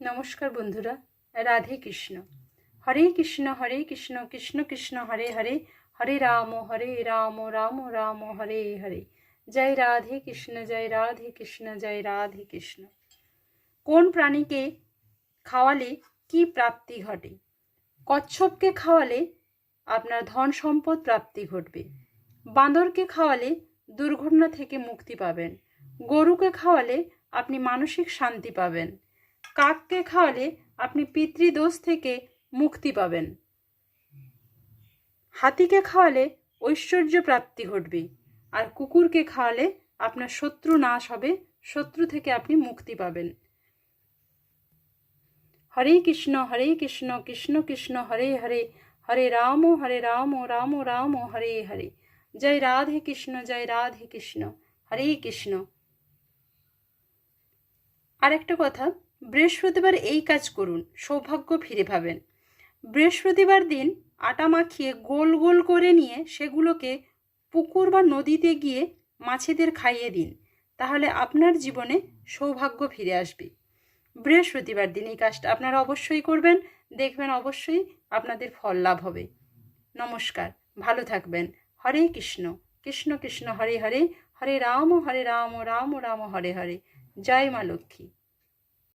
নমস্কার বন্ধুরা, রাধে কৃষ্ণ। হরে কৃষ্ণ কৃষ্ণ কৃষ্ণ হরে হরে, হরে রাম রাম রাম হরে হরে। জয় রাধে কৃষ্ণ, জয় রাধে কৃষ্ণ, জয় রাধে কৃষ্ণ। কোন প্রাণীকে খাওয়ালে কি প্রাপ্তি ঘটে? কচ্ছপকে খাওয়ালে আপনার ধন সম্পদ প্রাপ্তি ঘটবে। বাঁদরকে খাওয়ালে দুর্ঘটনা থেকে মুক্তি পাবেন। গরুকে খাওয়ালে আপনি মানসিক শান্তি পাবেন। কাককে খাওয়ালে আপনি পিতৃদোষ থেকে মুক্তি পাবেন। হাতিকে খাওয়ালে ঐশ্বর্য প্রাপ্তি ঘটবে। আর কুকুরকে খাওয়ালে আপনার শত্রু নাশ হবে, শত্রু থেকে আপনি মুক্তি পাবেন। হরে কৃষ্ণ কৃষ্ণ কৃষ্ণ হরে হরে, হরে রাম রাম রাম হরে হরে। জয় রাধে কৃষ্ণ, জয় রাধে কৃষ্ণ, হরে কৃষ্ণ। আর একটা কথা, বৃহস্পতিবার এই কাজ করুন, সৌভাগ্য ফিরে পাবেন। বৃহস্পতিবার দিন আটা মাখিয়ে গোল গোল করে নিয়ে সেগুলোকে পুকুর বা নদীতে গিয়ে মাছেদের খাইয়ে দিন, তাহলে আপনার জীবনে সৌভাগ্য ফিরে আসবে। বৃহস্পতিবার দিন এই কাজটা আপনারা অবশ্যই করবেন, দেখবেন অবশ্যই আপনাদের ফল লাভ হবে। নমস্কার, ভালো থাকবেন। হরে কৃষ্ণ কৃষ্ণ কৃষ্ণ হরে হরে, হরে রাম রাম রাম হরে হরে। জয় মা লক্ষ্মী।